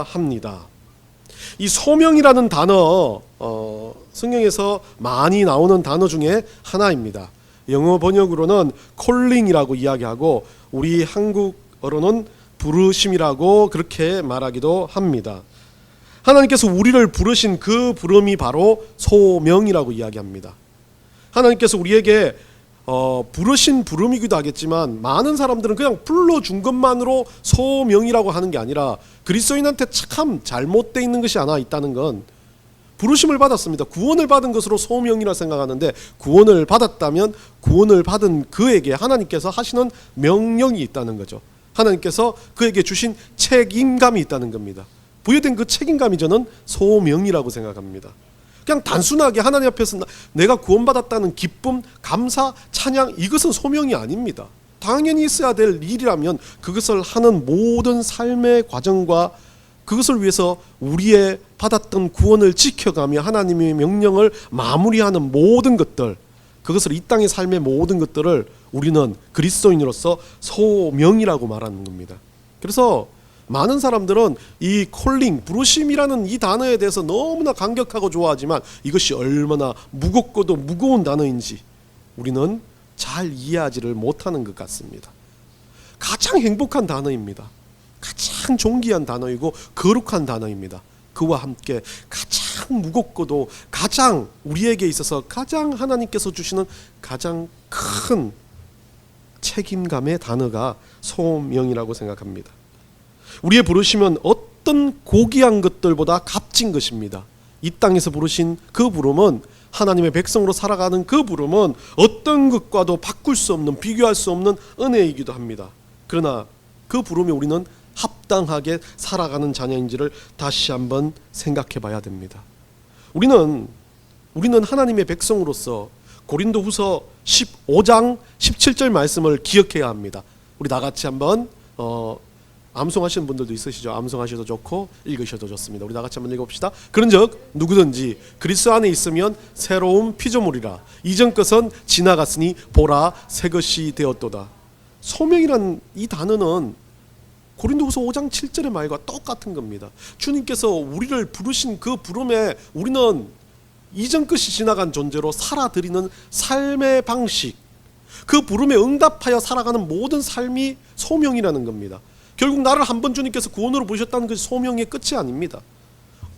합니다. 이 소명이라는 단어 성경에서 많이 나오는 단어 중에 하나입니다. 영어 번역으로는 calling이라고 이야기하고 우리 한국어로는 부르심이라고 그렇게 말하기도 합니다. 하나님께서 우리를 부르신 그 부름이 바로 소명이라고 이야기합니다. 하나님께서 우리에게 부르신 부름이기도 하겠지만 많은 사람들은 그냥 불러준 것만으로 소명이라고 하는 게 아니라 그리스도인한테 참 잘못되어 있는 것이 하나 있다는 건 부르심을 받았습니다. 구원을 받은 것으로 소명이라 생각하는데 구원을 받았다면 구원을 받은 그에게 하나님께서 하시는 명령이 있다는 거죠. 하나님께서 그에게 주신 책임감이 있다는 겁니다. 부여된 그 책임감이 저는 소명이라고 생각합니다. 그냥 단순하게 하나님 앞에서 내가 구원받았다는 기쁨, 감사, 찬양 이것은 소명이 아닙니다. 당연히 있어야 될 일이라면 그것을 하는 모든 삶의 과정과 그것을 위해서 우리의 받았던 구원을 지켜가며 하나님의 명령을 마무리하는 모든 것들, 그것을 이 땅의 삶의 모든 것들을 우리는 그리스도인으로서 소명이라고 말하는 겁니다. 그래서 많은 사람들은 이 콜링, 부르심이라는 이 단어에 대해서 너무나 감격하고 좋아하지만 이것이 얼마나 무겁고도 무거운 단어인지 우리는 잘 이해하지를 못하는 것 같습니다. 가장 행복한 단어입니다. 가장 존귀한 단어이고 거룩한 단어입니다. 그와 함께 가장 무겁고도 가장 우리에게 있어서 가장 하나님께서 주시는 가장 큰 책임감의 단어가 소명이라고 생각합니다. 우리의 부르심은 어떤 고귀한 것들보다 값진 것입니다. 이 땅에서 부르신 그 부름은 하나님의 백성으로 살아가는 그 부름은 어떤 것과도 바꿀 수 없는 비교할 수 없는 은혜이기도 합니다. 그러나 그 부름에 우리는 합당하게 살아가는 자녀인지를 다시 한번 생각해 봐야 됩니다. 우리는 하나님의 백성으로서 고린도후서 15장 17절 말씀을 기억해야 합니다. 우리 다 같이 한번 암송하시는 분들도 있으시죠? 암송하셔도 좋고 읽으셔도 좋습니다. 우리 다 같이 한번 읽어봅시다. 그런즉 누구든지 그리스도 안에 있으면 새로운 피조물이라 이전 것은 지나갔으니 보라 새 것이 되었도다. 소명이란 이 단어는 고린도후서 5장 7절의 말과 똑같은 겁니다. 주님께서 우리를 부르신 그 부름에 우리는 이전 것이 지나간 존재로 살아드리는 삶의 방식, 그 부름에 응답하여 살아가는 모든 삶이 소명이라는 겁니다. 결국 나를 한번 주님께서 구원으로 부르셨다는 것이 소명의 끝이 아닙니다.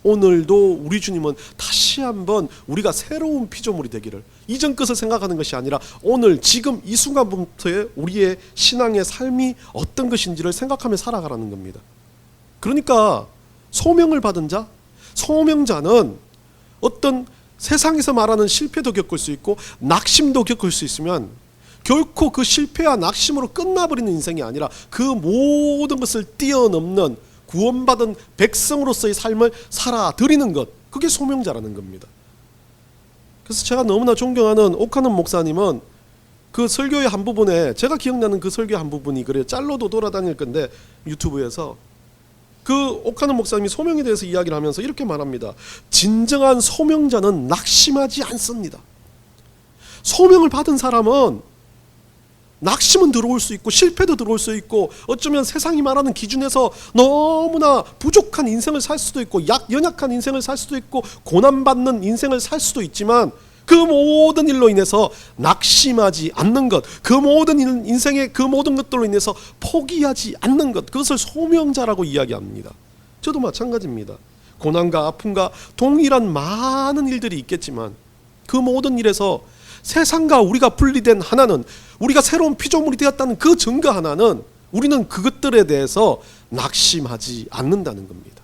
오늘도 우리 주님은 다시 한번 우리가 새로운 피조물이 되기를, 이전 것을 생각하는 것이 아니라 오늘 지금 이 순간부터의 우리의 신앙의 삶이 어떤 것인지를 생각하며 살아가라는 겁니다. 그러니까 소명을 받은 자, 소명자는 어떤 세상에서 말하는 실패도 겪을 수 있고 낙심도 겪을 수 있으면 결코 그 실패와 낙심으로 끝나버리는 인생이 아니라 그 모든 것을 뛰어넘는 구원받은 백성으로서의 삶을 살아드리는 것, 그게 소명자라는 겁니다. 그래서 제가 너무나 존경하는 오카는 목사님은 그 설교의 한 부분에, 제가 기억나는 그 설교의 한 부분이 그래요. 짤로도 돌아다닐 건데 유튜브에서 그 오카는 목사님이 소명에 대해서 이야기를 하면서 이렇게 말합니다. 진정한 소명자는 낙심하지 않습니다. 소명을 받은 사람은 낙심은 들어올 수 있고 실패도 들어올 수 있고 어쩌면 세상이 말하는 기준에서 너무나 부족한 인생을 살 수도 있고 연약한 인생을 살 수도 있고 고난받는 인생을 살 수도 있지만 그 모든 일로 인해서 낙심하지 않는 것, 그 모든 인생의 그 모든 것들로 인해서 포기하지 않는 것, 그것을 소명자라고 이야기합니다. 저도 마찬가지입니다. 고난과 아픔과 동일한 많은 일들이 있겠지만 그 모든 일에서 세상과 우리가 분리된 하나는, 우리가 새로운 피조물이 되었다는 그 증거 하나는 우리는 그것들에 대해서 낙심하지 않는다는 겁니다.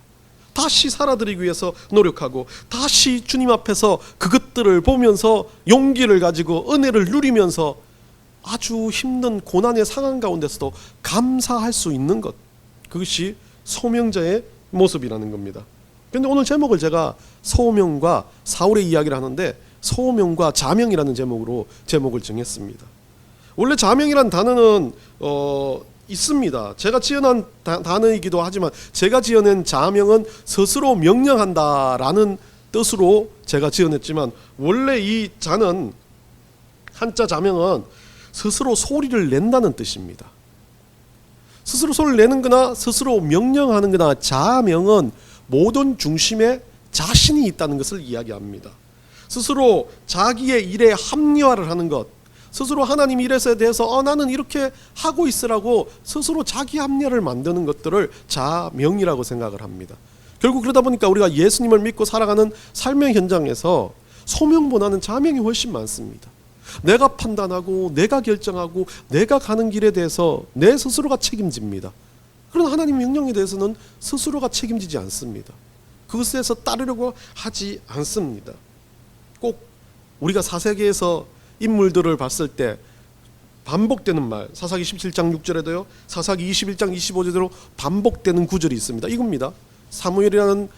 다시 살아들이기 위해서 노력하고 다시 주님 앞에서 그것들을 보면서 용기를 가지고 은혜를 누리면서 아주 힘든 고난의 상황 가운데서도 감사할 수 있는 것, 그것이 소명자의 모습이라는 겁니다. 그런데 오늘 제목을 제가 소명과 사울의 이야기를 하는데 소명과 자명이라는 제목을 정했습니다. 원래 자명이라는 단어는 있습니다. 제가 지어낸 단어이기도 하지만 제가 지어낸 자명은 스스로 명령한다라는 뜻으로 제가 지어냈지만 원래 이 자는, 한자 자명은 스스로 소리를 낸다는 뜻입니다. 스스로 소리를 내는 거나 스스로 명령하는 거나 자명은 모든 중심에 자신이 있다는 것을 이야기합니다. 스스로 자기의 일에 합리화를 하는 것, 스스로 하나님 일에 대해서 나는 이렇게 하고 있으라고 스스로 자기 합리화를 만드는 것들을 자명이라고 생각을 합니다. 결국 그러다 보니까 우리가 예수님을 믿고 살아가는 삶의 현장에서 소명보다는 자명이 훨씬 많습니다. 내가 판단하고 내가 결정하고 내가 가는 길에 대해서 내 스스로가 책임집니다. 그러나 하나님 명령에 대해서는 스스로가 책임지지 않습니다. 그것에서 따르려고 하지 않습니다. 꼭 우리가 사세기에서 인물들을 봤을 때 반복되는 말, 사사기 17장 6절에도요, 사사기 21장 25절에도 반복되는 구절이 있습니다. 이겁니다. 사무엘이라는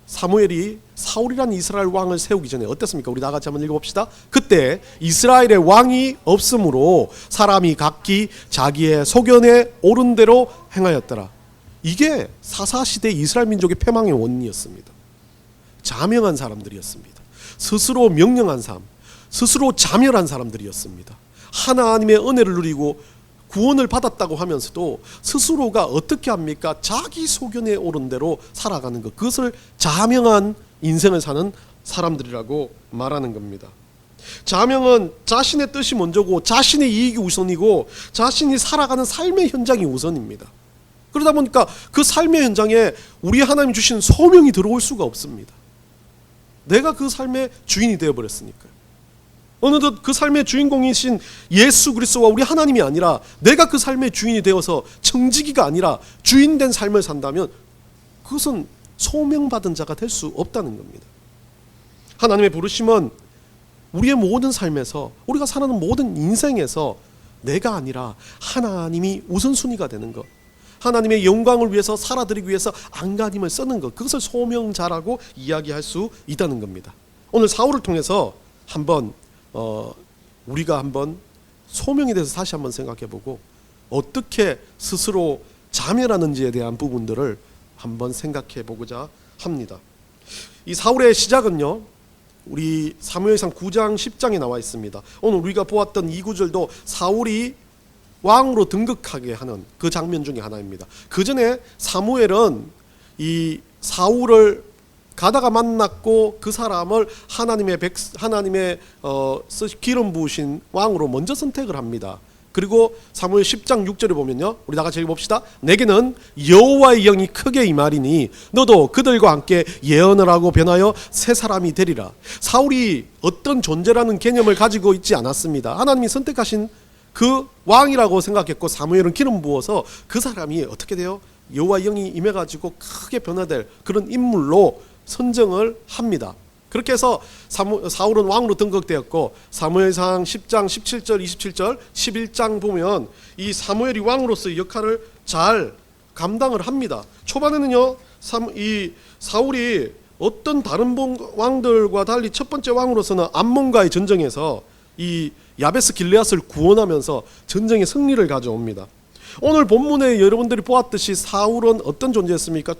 사무엘이 사울이라는 이스라엘 왕을 세우기 전에 어땠습니까? 우리 나같이 한번 읽어봅시다. 그때 이스라엘의 왕이 없으므로 사람이 각기 자기의 소견에 옳은 대로 행하였더라. 이게 사사시대 이스라엘 민족의 패망의 원인이었습니다. 자명한 사람들이었습니다. 스스로 명령한 삶, 스스로 자멸한 사람들이었습니다. 하나님의 은혜를 누리고 구원을 받았다고 하면서도 스스로가 어떻게 합니까? 자기 소견에 옳은 대로 살아가는 것, 그것을 자명한 인생을 사는 사람들이라고 말하는 겁니다. 자명은 자신의 뜻이 먼저고 자신의 이익이 우선이고 자신이 살아가는 삶의 현장이 우선입니다. 그러다 보니까 그 삶의 현장에 우리 하나님 주신 소명이 들어올 수가 없습니다. 내가 그 삶의 주인이 되어버렸으니까요. 어느덧 그 삶의 주인공이신 예수 그리스도와 우리 하나님이 아니라 내가 그 삶의 주인이 되어서 청지기가 아니라 주인된 삶을 산다면 그것은 소명받은 자가 될 수 없다는 겁니다. 하나님의 부르심은 우리의 모든 삶에서, 우리가 살아가는 모든 인생에서 내가 아니라 하나님이 우선순위가 되는 것, 하나님의 영광을 위해서 살아드리기 위해서 안간힘을 쓰는 것, 그것을 소명자라고 이야기할 수 있다는 겁니다. 오늘 사울을 통해서 우리가 한번 소명에 대해서 다시 한번 생각해보고 어떻게 스스로 자멸하는지에 대한 부분들을 한번 생각해보고자 합니다. 이 사울의 시작은요, 우리 사무엘상 9장 10장에 나와 있습니다. 오늘 우리가 보았던 이 구절도 사울이 왕으로 등극하게 하는 그 장면 중에 하나입니다. 그 전에 사무엘은 이 사울을 가다가 만났고 그 사람을 하나님의 기름 부으신 왕으로 먼저 선택을 합니다. 그리고 사무엘 10장 6절에 보면요, 우리 다 같이 읽어봅시다. 내게는 여호와의 영이 크게 임하리니 너도 그들과 함께 예언을 하고 변하여 새 사람이 되리라. 사울이 어떤 존재라는 개념을 가지고 있지 않았습니다. 하나님이 선택하신 그 왕이라고 생각했고 사무엘은 기름 부어서 그 사람이 어떻게 돼요? 여호와의 영이 임해가지고 크게 변화될 그런 인물로 선정을 합니다. 그렇게 해서 사울은 왕으로 등극되었고 사무엘상 10장 17절 27절 11장 보면 이 사무엘이 왕으로서의 역할을 잘 감당을 합니다. 초반에는요, 이 사울이 어떤 다른 왕들과 달리 첫 번째 왕으로서는 암몬과의 전쟁에서 이 야베스 길레앗을 구원하면서 전쟁의 승리를 가져옵니다. 오늘 본문에 여러분들이 보았듯이 사울은 어떤 존재였습니까?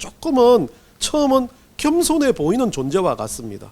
처음은 겸손해 보이는 존재와 같습니다.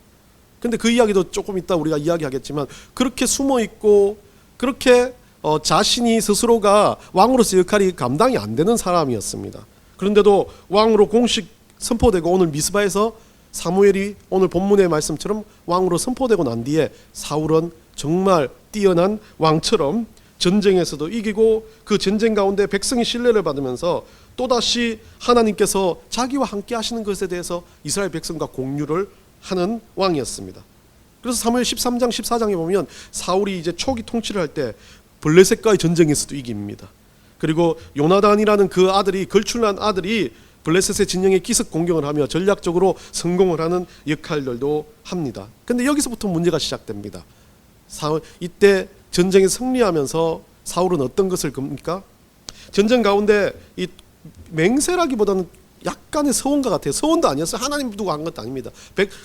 근데 그 이야기도 조금 이따 우리가 이야기하겠지만 그렇게 숨어있고 그렇게 자신이 스스로가 왕으로서 역할이 감당이 안 되는 사람이었습니다. 그런데도 왕으로 공식 선포되고 오늘 미스바에서 사무엘이 오늘 본문의 말씀처럼 왕으로 선포되고 난 뒤에 사울은 정말 뛰어난 왕처럼 전쟁에서도 이기고 그 전쟁 가운데 백성이 신뢰를 받으면서 또다시 하나님께서 자기와 함께 하시는 것에 대해서 이스라엘 백성과 공유를 하는 왕이었습니다. 그래서 사무엘 13장 14장에 보면 사울이 이제 초기 통치를 할 때 블레셋과의 전쟁에서도 이깁니다. 그리고 요나단이라는 그 아들이, 걸출난 아들이 블레셋의 진영에 기습 공격을 하며 전략적으로 성공을 하는 역할들도 합니다. 근데 여기서부터 문제가 시작됩니다. 이때 전쟁에 승리하면서 사울은 어떤 것을 겁니까? 전쟁 가운데 이 맹세라기보다는 약간의 서원과 같아요. 서원도 아니었어요. 하나님 두고 한 것도 아닙니다.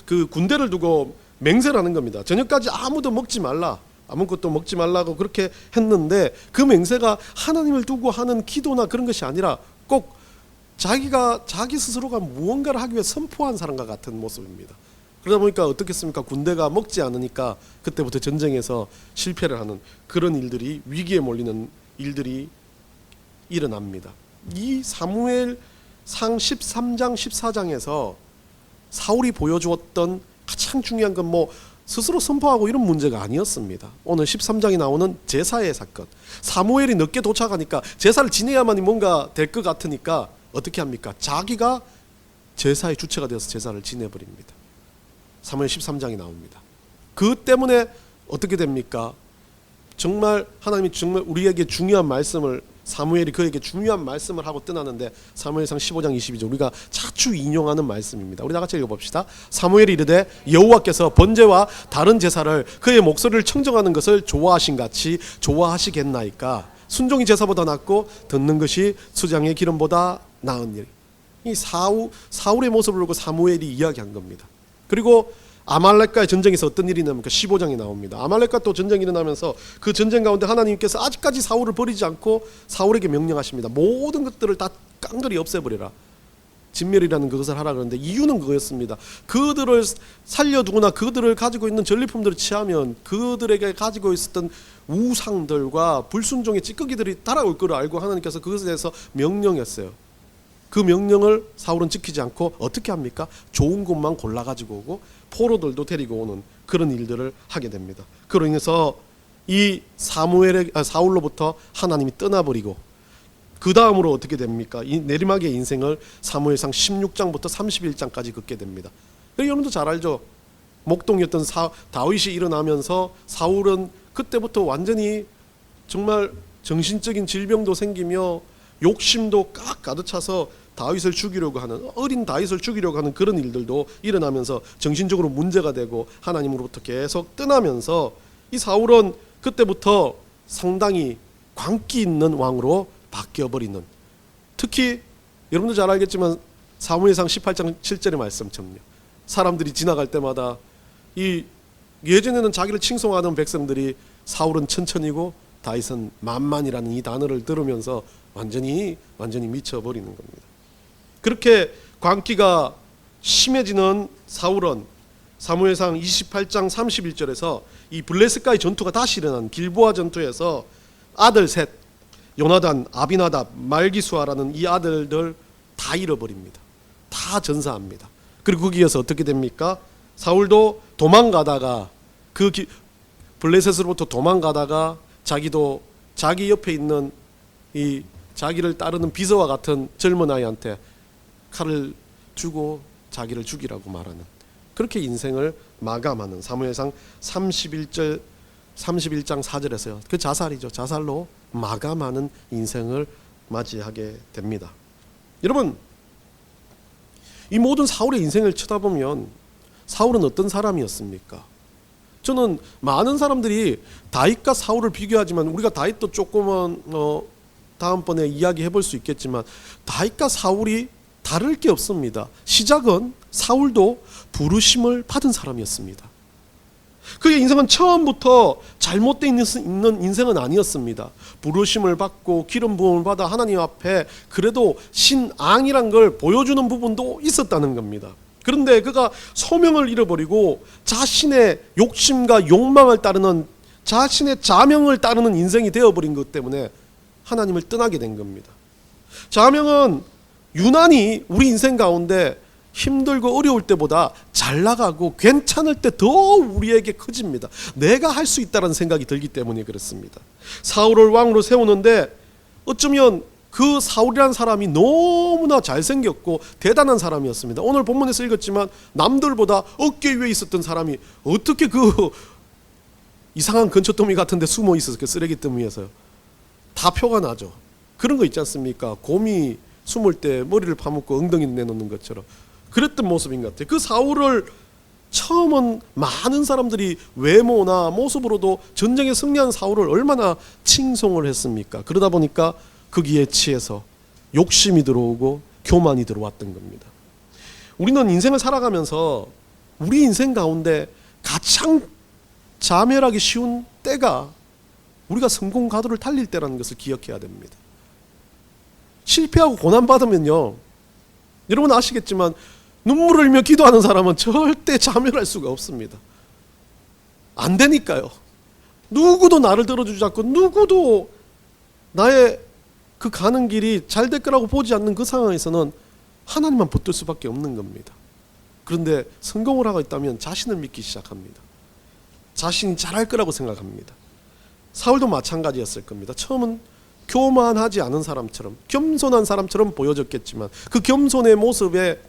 그 군대를 두고 맹세라는 겁니다. 저녁까지 아무도 먹지 말라, 아무것도 먹지 말라고 그렇게 했는데 그 맹세가 하나님을 두고 하는 기도나 그런 것이 아니라 꼭 자기 스스로가 무언가를 하기 위해 선포한 사람과 같은 모습입니다. 그러다 보니까 어떻겠습니까? 군대가 먹지 않으니까 그때부터 전쟁에서 실패를 하는 그런 일들이, 위기에 몰리는 일들이 일어납니다. 이 사무엘상 13장 14장에서 사울이 보여주었던 가장 중요한 건 뭐 스스로 선포하고 이런 문제가 아니었습니다. 오늘 13장에 나오는 제사의 사건. 사무엘이 늦게 도착하니까 제사를 지내야만이 뭔가 될 것 같으니까 어떻게 합니까? 자기가 제사의 주체가 되어서 제사를 지내버립니다. 사무엘 13장이 나옵니다. 그 때문에 어떻게 됩니까? 정말 하나님이 정말 우리에게 중요한 말씀을, 사무엘이 그에게 중요한 말씀을 하고 떠나는데, 사무엘상 15장 22절 우리가 자주 인용하는 말씀입니다. 우리 다 같이 읽어봅시다. 사무엘이 이르되 여호와께서 번제와 다른 제사를 그의 목소리를 청정하는 것을 좋아하신 같이 좋아하시겠나이까. 순종이 제사보다 낫고 듣는 것이 수장의 기름보다 나은 일. 이 사울의 모습을 보고 사무엘이 이야기한 겁니다. 그리고 아말렉과의 전쟁에서 어떤 일이 나옵니까? 15장에 나옵니다. 아말렉과 또 전쟁이 일어나면서 그 전쟁 가운데 하나님께서 아직까지 사울을 버리지 않고 사울에게 명령하십니다. 모든 것들을 다 깡그리 없애버리라. 진멸이라는 그것을 하라 그러는데 이유는 그거였습니다. 그들을 살려두거나 그들을 가지고 있는 전리품들을 취하면 그들에게 가지고 있었던 우상들과 불순종의 찌꺼기들이 달아올 것을 알고 하나님께서 그것에 대해서 명령했어요. 그 명령을 사울은 지키지 않고 어떻게 합니까? 좋은 것만 골라가지고 오고 포로들도 데리고 오는 그런 일들을 하게 됩니다. 그로 인해서 이 사울로부터 하나님이 떠나버리고 그 다음으로 어떻게 됩니까? 이 내리막의 인생을 사무엘상 16장부터 31장까지 긋게 됩니다. 여러분도 잘 알죠? 목동이었던 다윗이 일어나면서 사울은 그때부터 완전히 정말 정신적인 질병도 생기며 욕심도 가득 차서 다윗을 죽이려고 하는, 어린 다윗을 죽이려고 하는 그런 일들도 일어나면서 정신적으로 문제가 되고 하나님으로부터 계속 떠나면서 이 사울은 그때부터 상당히 광기 있는 왕으로 바뀌어버리는, 특히 여러분도 잘 알겠지만 사무엘상 18장 7절의 말씀처럼요, 사람들이 지나갈 때마다 이 예전에는 자기를 칭송하던 백성들이 사울은 천천히고 다윗은 만만이라는 이 단어를 들으면서 완전히 미쳐버리는 겁니다. 그렇게 광기가 심해지는 사울은 사무엘상 28장 31절에서 이 블레셋과의 전투가 다시 일어난 길보아 전투에서 아들 셋, 요나단, 아비나답, 말기수아라는 이 아들들 다 잃어버립니다. 다 전사합니다. 그리고 거기에서 어떻게 됩니까? 사울도 도망가다가 블레셋으로부터 도망가다가 자기도 자기 옆에 있는 이 자기를 따르는 비서와 같은 젊은 아이한테 칼을 주고 자기를 죽이라고 말하는, 그렇게 인생을 마감하는 사무엘상 31장 4절에서요. 그 자살이죠. 자살로 마감하는 인생을 맞이하게 됩니다. 여러분, 이 모든 사울의 인생을 쳐다보면 사울은 어떤 사람이었습니까? 저는 많은 사람들이 다윗과 사울을 비교하지만 우리가 다윗도 조금은 다음번에 이야기해 볼 수 있겠지만 다윗과 사울이 다를 게 없습니다. 시작은 사울도 부르심을 받은 사람이었습니다. 그의 인생은 처음부터 잘못되어 있는 인생은 아니었습니다. 부르심을 받고 기름 부음을 받아 하나님 앞에 그래도 신앙이란 걸 보여주는 부분도 있었다는 겁니다. 그런데 그가 소명을 잃어버리고 자신의 욕심과 욕망을 따르는, 자신의 자명을 따르는 인생이 되어버린 것 때문에 하나님을 떠나게 된 겁니다. 자명은 유난히 우리 인생 가운데 힘들고 어려울 때보다 잘 나가고 괜찮을 때 더 우리에게 커집니다. 내가 할 수 있다는 생각이 들기 때문에 그렇습니다. 사울을 왕으로 세우는데 어쩌면 그 사울이라는 사람이 너무나 잘생겼고 대단한 사람이었습니다. 오늘 본문에서 읽었지만 남들보다 어깨 위에 있었던 사람이 어떻게 그 이상한 근처더미 같은 데 숨어 있어서 그 쓰레기더미 위에서요. 다 표가 나죠. 그런 거 있지 않습니까? 곰이 숨을 때 머리를 파묻고 엉덩이 내놓는 것처럼 그랬던 모습인 것 같아요. 그 사울을 처음은 많은 사람들이 외모나 모습으로도 전쟁에 승리한 사울을 얼마나 칭송을 했습니까? 그러다 보니까 거기에 취해서 욕심이 들어오고 교만이 들어왔던 겁니다. 우리는 인생을 살아가면서 우리 인생 가운데 가장 자멸하기 쉬운 때가 우리가 성공 가도를 달릴 때라는 것을 기억해야 됩니다. 실패하고 고난받으면요, 여러분 아시겠지만 눈물을 흘며 기도하는 사람은 절대 자멸할 수가 없습니다. 안 되니까요. 누구도 나를 들어주지 않고 누구도 나의 그 가는 길이 잘 될 거라고 보지 않는 그 상황에서는 하나님만 붙들 수밖에 없는 겁니다. 그런데 성공을 하고 있다면 자신을 믿기 시작합니다. 자신이 잘할 거라고 생각합니다. 사울도 마찬가지였을 겁니다. 처음은 교만하지 않은 사람처럼, 겸손한 사람처럼 보여졌겠지만 그 겸손의 모습에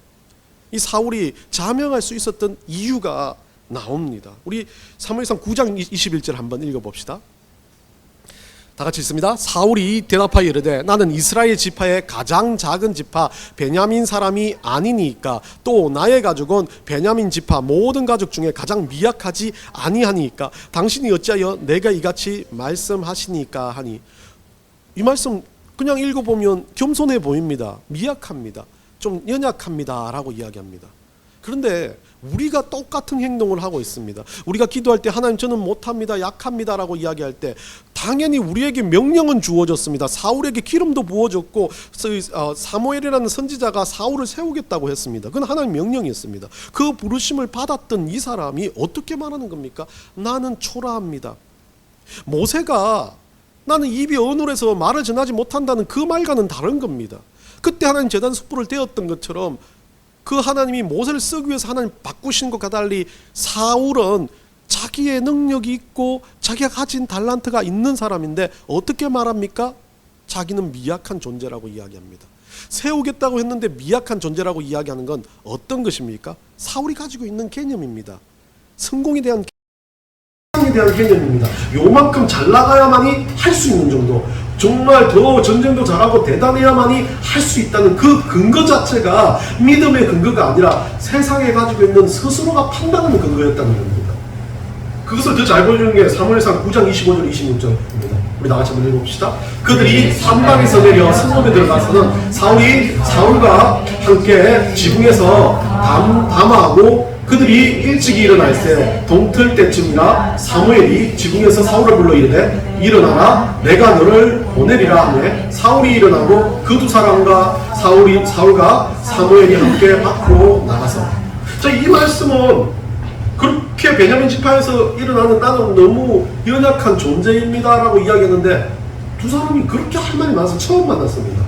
이 사울이 자명할 수 있었던 이유가 나옵니다. 우리 사무엘상 9장 21절 한번 읽어봅시다. 다 같이 읽습니다. 사울이 대답하여 이르되 나는 이스라엘 지파의 가장 작은 지파 베냐민 사람이 아니니까 또 나의 가족은 베냐민 지파 모든 가족 중에 가장 미약하지 아니하니까 당신이 어찌하여 내가 이같이 말씀하시니까 하니. 이 말씀 그냥 읽어보면 겸손해 보입니다. 미약합니다. 좀 연약합니다 라고 이야기합니다. 그런데 우리가 똑같은 행동을 하고 있습니다. 우리가 기도할 때 하나님 저는 못합니다, 약합니다 라고 이야기할 때 당연히 우리에게 명령은 주어졌습니다. 사울에게 기름도 부어졌고 사무엘이라는 선지자가 사울을 세우겠다고 했습니다. 그건 하나님 명령이었습니다. 그 부르심을 받았던 이 사람이 어떻게 말하는 겁니까? 나는 초라합니다. 모세가 나는 입이 어눌해서 말을 전하지 못한다는 그 말과는 다른 겁니다. 그때 하나님 제단 숯불을 떼었던 것처럼 그 하나님이 모세를 쓰기 위해서 하나님 바꾸신 것과 달리 사울은 자기의 능력이 있고 자기가 가진 달란트가 있는 사람인데 어떻게 말합니까? 자기는 미약한 존재라고 이야기합니다. 세우겠다고 했는데 미약한 존재라고 이야기하는 건 어떤 것입니까? 사울이 가지고 있는 개념입니다. 성공에 대한 개념입니다. 요만큼 잘 나가야만이 할 수 있는 정도, 정말 더 전쟁도 잘하고 대단해야만이 할 수 있다는 그 근거 자체가 믿음의 근거가 아니라 세상에 가지고 있는 스스로가 판단하는 근거였다는 겁니다. 그것을 더 잘 보여주는 게 사무엘상 9장 25절 26절입니다. 우리 나같이 한번 읽어봅시다. 그들이 산방에서 내려 성읍에 들어가서는 사울이 사울과 함께 지붕에서 담화하고 그들이 일찍 일어날새 동틀 때쯤이라 사무엘이 지붕에서 사울을 불러 이르되 일어나라 내가 너를 보내리라 하매 사울이 일어나고 그 두 사람과 사울과 사무엘이 함께 밖으로 나가서. 자, 이 말씀은 그렇게 베냐민 지파에서 일어나는 나는 너무 연약한 존재입니다 라고 이야기했는데 두 사람이 그렇게 할 말이 많아서 처음 만났습니다.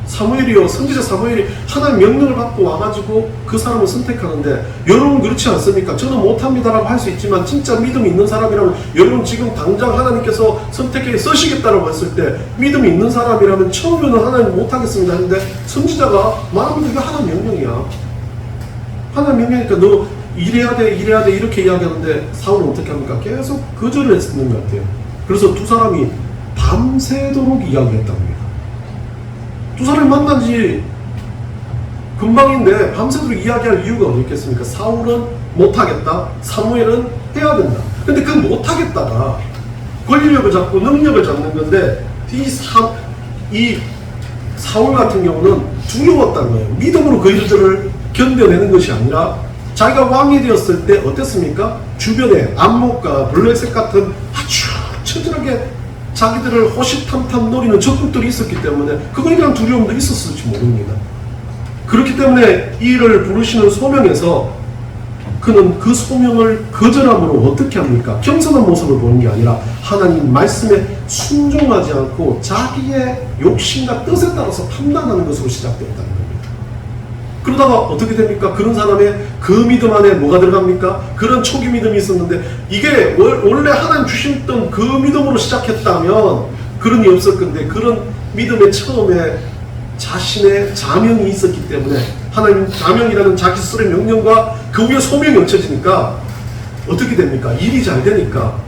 사무엘이요, 선지자 사무엘이 하나님 명령을 받고 와가지고 그 사람을 선택하는데 여러분 그렇지 않습니까? 저는 못합니다라고 할 수 있지만 진짜 믿음이 있는 사람이라면 여러분 지금 당장 하나님께서 선택해 쓰시겠다라고 했을 때 믿음이 있는 사람이라면 처음에는 하나님 못하겠습니다 했는데 선지자가 말하면 이게 하나님 명령이야. 하나님 명령이니까 너 이래야 돼 이렇게 이야기하는데 사울은 어떻게 합니까? 계속 거절을 했는 것 같아요. 그래서 두 사람이 밤새도록 이야기했답니다. 두 사람이 만난 지 금방인데 밤새도록 이야기할 이유가 어디 있겠습니까? 사울은 못하겠다, 사무엘은 해야 된다. 근데 그 못하겠다가 권력을 잡고 능력을 잡는 건데 이 사울 같은 경우는 두려웠다는 거예요. 믿음으로 그 일들을 견뎌내는 것이 아니라 자기가 왕이 되었을 때 어땠습니까? 주변에 안목과 블랙색 같은 아주 처절하게 자기들을 호시탐탐 노리는 적국들이 있었기 때문에 그거에 대한 두려움도 있었을지 모릅니다. 그렇기 때문에 이를 부르시는 소명에서 그는 그 소명을 거절함으로 어떻게 합니까? 겸손한 모습을 보는 게 아니라 하나님 말씀에 순종하지 않고 자기의 욕심과 뜻에 따라서 판단하는 것으로 시작되었다는 겁니다. 그러다가 어떻게 됩니까? 그런 사람의 그 믿음 안에 뭐가 들어갑니까? 그런 초기 믿음이 있었는데 이게 원래 하나님 주셨던 그 믿음으로 시작했다면 그런 일이 없을 건데 그런 믿음의 처음에 자신의 자명이 있었기 때문에 하나님 자명이라는 자기 스스로의 명령과 그 위에 소명이 얹혀지니까 어떻게 됩니까? 일이 잘 되니까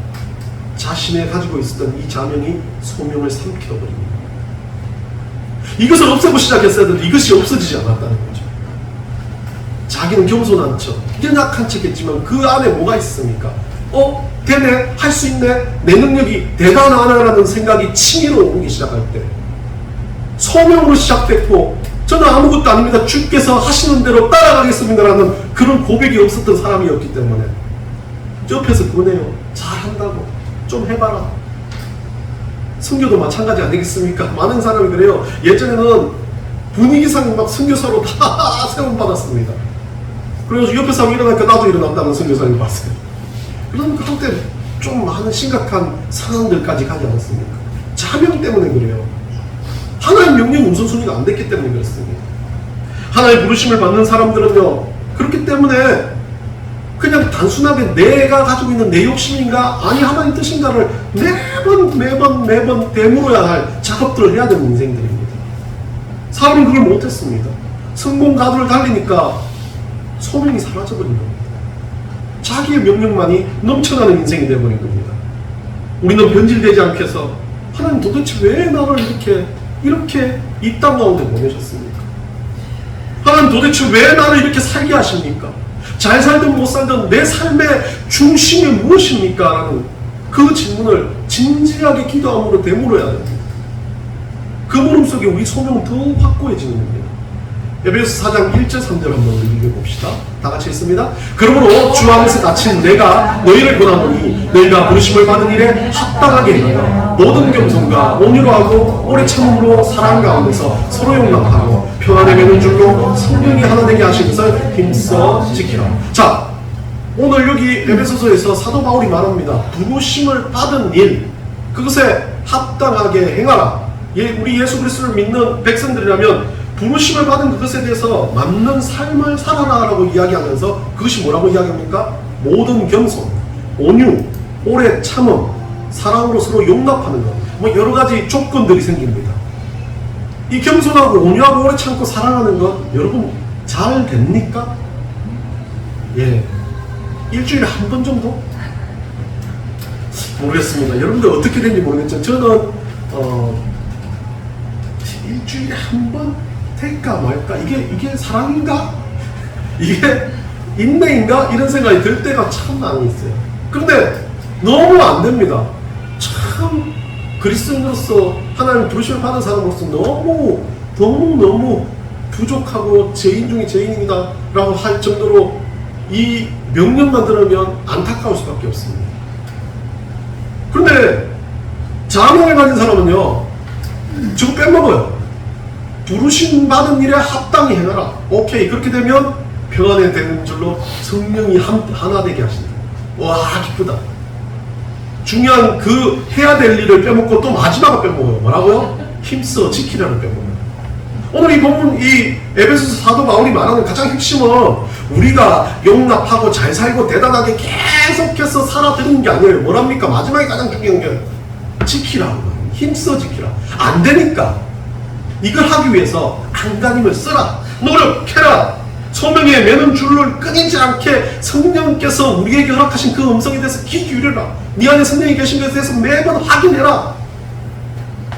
자신의 가지고 있었던 이 자명이 소명을 삼켜버립니다. 이것을 없애고 시작했어야 되는데 이것이 없어지지 않았다는 거죠. 자기는 겸손한 척, 연약한 척했지만 그 안에 뭐가 있습니까? 되네, 할 수 있네, 내 능력이 대단하다라는 생각이 치밀어 오기 시작할 때 소명으로 시작됐고 저는 아무것도 아닙니다, 주께서 하시는 대로 따라가겠습니다라는 그런 고백이 없었던 사람이었기 때문에 옆에서 보내요. 잘한다고 좀 해봐라. 선교도 마찬가지 아니겠습니까? 많은 사람이 그래요. 예전에는 분위기상 막 선교사로 다 세움받았습니다. 그래서 옆에 사람 일어나니까 나도 일어난다는 선교사님 봤어요. 그런 한때 좀 많은 심각한 상황들까지 가지 않았습니까? 자명 때문에 그래요. 하나님 명령이 우선순위가 안 됐기 때문에 그렇습니다. 하나님 부르심을 받는 사람들은요, 그렇기 때문에 그냥 단순하게 내가 가지고 있는 내 욕심인가 아니 하나님 뜻인가를 매번 되물어야 할 작업들을 해야 되는 인생들입니다. 사울은 그걸 못했습니다. 성공 가도를 달리니까 소명이 사라져버린 겁니다. 자기의 명령만이 넘쳐나는 인생이 되어버린 겁니다. 우리는 변질되지 않게 해서 하나님 도대체 왜 나를 이렇게 이 땅 가운데 보내셨습니까? 하나님 도대체 왜 나를 이렇게 살게 하십니까? 잘 살든 못 살든 내 삶의 중심이 무엇입니까? 라는 그 질문을 진지하게 기도함으로 되물어야 됩니다. 그 물음 속에 우리 소명은 더 확고해지는 겁니다. 에베소서 4장 1절 3절 한번 읽어봅시다. 다 같이 읽습니다. 그러므로 주 안에서 다친 내가 너희를 권하노니 너희가 부르심을 받은 일에 합당하게 행하여 모든 겸손과 온유로 하고 오래 참음으로 사랑 가운데서 서로 용납하고 평안에 매는 줄로 성령이 하나 되게 하신 것을 힘써 지키라. 자, 오늘 여기 에베소서에서 사도 바울이 말합니다. 부르심을 받은 일, 그것에 합당하게 행하라. 우리 예수 그리스도를 믿는 백성들이라면 부르심을 받은 그것에 대해서 맞는 삶을 살아라라고 이야기하면서 그것이 뭐라고 이야기합니까? 모든 겸손, 온유, 오래 참음, 사랑으로 서로 용납하는 것, 뭐 여러 가지 조건들이 생깁니다. 이 겸손하고 온유하고 오래 참고 사랑하는 것 여러분 잘 됩니까? 예, 일주일에 한 번 정도? 모르겠습니다. 여러분들 어떻게 되는지 모르겠지만 저는 일주일에 한 번 될까 말까? 이게 사랑인가? 이게 인내인가? 이런 생각이 들 때가 참 많이 있어요. 그런데 너무 안 됩니다. 참 그리스도인으로서 하나님 부르심을 받은 사람으로서 너무 부족하고 죄인 중에 죄인이다 라고 할 정도로 이 명령만 들으면 안타까울 수밖에 없습니다. 그런데 자명을 가진 사람은요, 저거 빼먹어요. 부르심 받은 일에 합당히 행하라. 오케이, 그렇게 되면 평안에 되는 줄로 성령이 하나 되게 하신다. 와, 기쁘다. 중요한 그 해야 될 일을 빼먹고 또 마지막을 빼먹어요. 뭐라고요? 힘써 지키라를 빼먹어요. 오늘 이 본문, 이 에베소서 사도 바울이 말하는 가장 핵심은 우리가 용납하고 잘 살고 대단하게 계속해서 살아드리는 게 아니에요. 뭐랍니까? 마지막에 가장 중요한 게 지키라고. 힘써 지키라. 안 되니까 이걸 하기 위해서 안간힘을 써라. 노력해라. 소명에 매는 줄을 끊이지 않게 성령께서 우리에게 허락하신 그 음성에 대해서 귀 기울여라. 네 안에 성령이 계신 것에 대해서 매번 확인해라.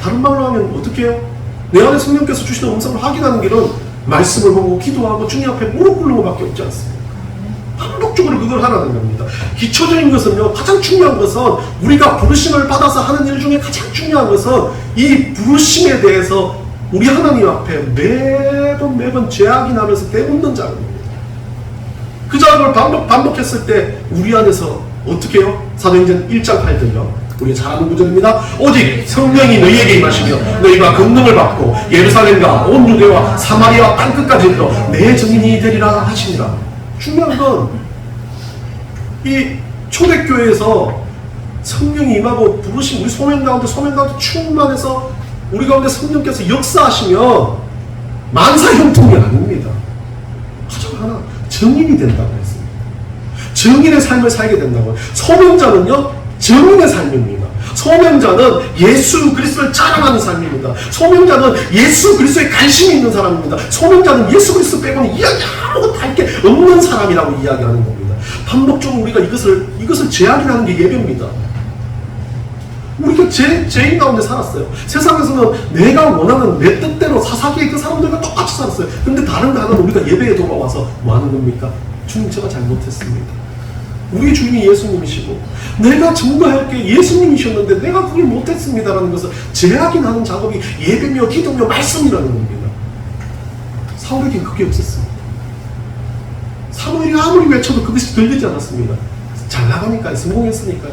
다른 말로 하면 어떻게 해요? 내 안에 성령께서 주시는 음성을 확인하는 길은 말씀을 보고 기도하고 주님 앞에 무릎 꿇는 것밖에 없지 않습니다. 반복적으로 그걸 하라는 겁니다. 기초적인 것은요, 가장 중요한 것은 우리가 부르심을 받아서 하는 일 중에 가장 중요한 것은 이 부르심에 대해서 우리 하나님 앞에 매번 재확인하면서 되묻는 작업입니다. 그 작업을 반복했을 때 우리 안에서 어떻게 해요? 사도행전 1장 8절요. 우리가 잘 아는 구절입니다. 오직 성령이 너희에게 임하시며 너희가 권능을 받고 예루살렘과 온 유대와 사마리아 땅끝까지 이르러 내 증인이 되리라 하시니라. 중요한 건 이 초대교회에서 성령이 임하고 부르신 우리 소명 가운데 충만해서 우리 가운데 성령께서 역사하시면 만사형통이 아닙니다. 가장 하나 증인이 된다고 했습니다. 증인의 삶을 살게 된다고요. 소명자는요, 증인의 삶입니다. 소명자는 예수 그리스도를 자랑하는 삶입니다. 소명자는 예수 그리스도에 관심이 있는 사람입니다. 소명자는 예수 그리스도 빼고는 이야기 아무것도 할 게 없는 사람이라고 이야기하는 겁니다. 반복적으로 우리가 이것을 재확인하는 게 예배입니다. 우리가 죄인 가운데 살았어요. 세상에서는 내가 원하는 내 뜻대로 사사기의 그 사람들과 똑같이 살았어요. 근데 다른 거 하나는 우리가 예배에 돌아와서 뭐 하는 겁니까? 주님, 제가 잘못했습니다. 우리의 주인이 예수님이시고 내가 증거할 게 예수님이셨는데 내가 그걸 못했습니다라는 것을 재확인하는 작업이 예배며 기도며 말씀이라는 겁니다. 사울에게 그게 없었습니다. 사무엘이 아무리 외쳐도 그것이 들리지 않았습니다. 잘 나가니까요. 성공했으니까요.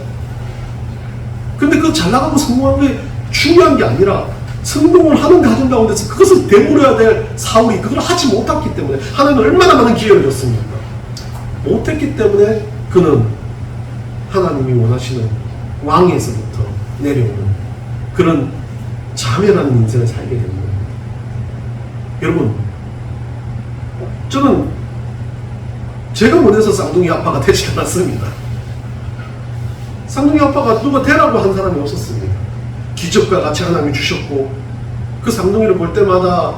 근데 그 잘 나가고 성공한 게 중요한 게 아니라 성공을 하는 과정 가운데서 그것을 되물어야 될 사울이 그걸 하지 못했기 때문에 하나님은 얼마나 많은 기회를 줬습니까? 못했기 때문에 그는 하나님이 원하시는 왕에서부터 내려오는 그런 자멸하는 인생을 살게 됩니다. 여러분, 저는 제가 원해서 쌍둥이 아빠가 되지 않았습니다. 쌍둥이 아빠가 누가 되라고 한 사람이 없었습니다. 기적과 같이 하나님이 주셨고, 그 쌍둥이를 볼 때마다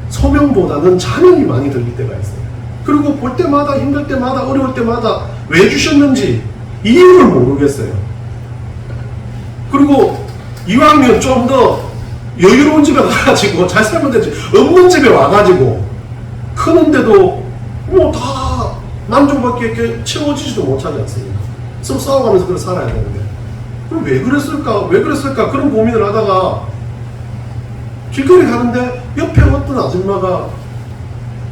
소명보다는 자명이 많이 들릴 때가 있어요. 그리고 볼 때마다, 힘들 때마다, 어려울 때마다 왜 주셨는지 이유를 모르겠어요. 그리고 이왕이면 좀 더 여유로운 집에 가가지고 잘 살면 되지, 없는 집에 와가지고 크는데도 뭐 다 만족밖에 이렇게 채워지지도 못하지 않습니까? 서로 싸워가면서 그렇게 살아야 되는데, 그럼 왜 그랬을까 그런 고민을 하다가 길거리 가는데 옆에 어떤 아줌마가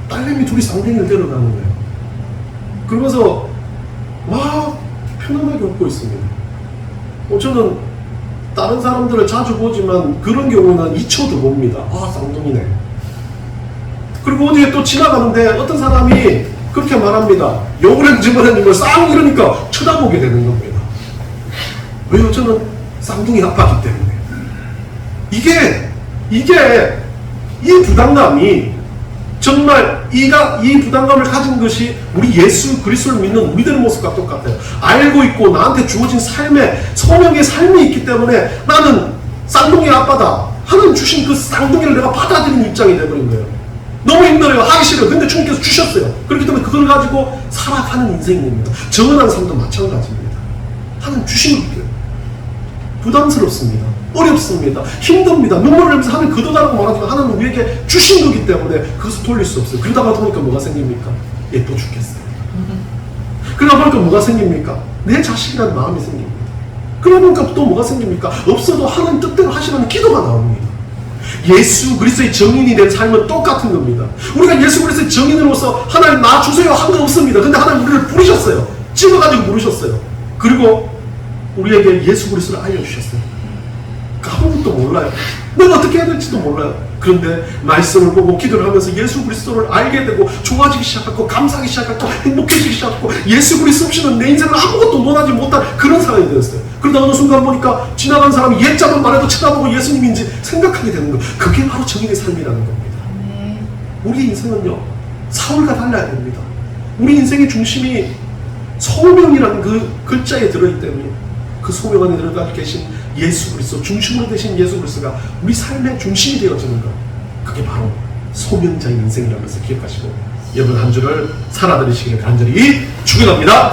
딸내미 둘이 쌍둥이를 데려가는 거예요. 그러면서 막 편안하게 웃고 있습니다. 저는 다른 사람들을 자주 보지만 그런 경우는 2초도 봅니다. 아, 쌍둥이네. 그리고 어디에 또 지나가는데 어떤 사람이 그렇게 말합니다. 욕을 했는지 뭐랬는지 쌍 이러니까 쳐다보게 되는 겁니다. 왜요? 저는 쌍둥이 아빠기 때문에. 이게 이 부담감이 정말 이 부담감을 가진 것이 우리 예수 그리스도를 믿는 우리들의 모습과 똑같아요. 알고 있고 나한테 주어진 삶에 소명의 삶이 있기 때문에 나는 쌍둥이 아빠다. 하나님 주신 그 쌍둥이를 내가 받아들이는 입장이 되어버린 거예요. 너무 힘들어요. 하기 싫어요. 근데 주님께서 주셨어요. 그렇기 때문에 그걸 가지고 살아가는 인생입니다. 정은한 삶도 마찬가지입니다. 하나님 주신 거예요. 부담스럽습니다. 어렵습니다. 힘듭니다. 눈물을 흘리면서 하나님 거둬달라고 말하지만 하나님 우리에게 주신 거기 때문에 그것을 돌릴 수 없어요. 그러다가 보니까 뭐가 생깁니까? 예뻐 죽겠어요. 그러다 보니까 뭐가 생깁니까? 내 자식이라는 마음이 생깁니다. 그러다 보니까 또 뭐가 생깁니까? 없어도 하나님 뜻대로 하시라는 기도가 나옵니다. 예수 그리스도의 정인이 된 삶은 똑같은 겁니다. 우리가 예수 그리스도의 정인으로서 하나님 나 주세요 한 거 없습니다. 근데 하나님 우리를 부르셨어요. 찍어가지고 부르셨어요. 그리고 우리에게 예수 그리스도를 알려주셨어요. 아무것도 몰라요. 내가 어떻게 해야 될지도 몰라요. 그런데 말씀을 보고 기도를 하면서 예수 그리스도를 알게 되고 좋아지기 시작하고 감사하기 시작하고 행복해지기 시작하고 예수 그리스도 없이는 내 인생을 아무것도 논하지 못한 그런 사람이 되었어요. 그러다 어느 순간 보니까 지나간 사람이 옛자만 말해도 쳐다보고 예수님인지 생각하게 되는 거예요. 그게 바로 정인의 삶이라는 겁니다. 우리 인생은요, 사울과 달라야 됩니다. 우리 인생의 중심이 소명이라는 그 글자에 들어있기 때문에 그 소명 안에 들어가 계신 예수 그리스도, 중심으로 되신 예수 그리스도가 우리 삶의 중심이 되어지는 것, 그게 바로 소명자의 인생이라는 것을 기억하시고 여러분 한 주를 살아들이시기를 간절히 축원합니다.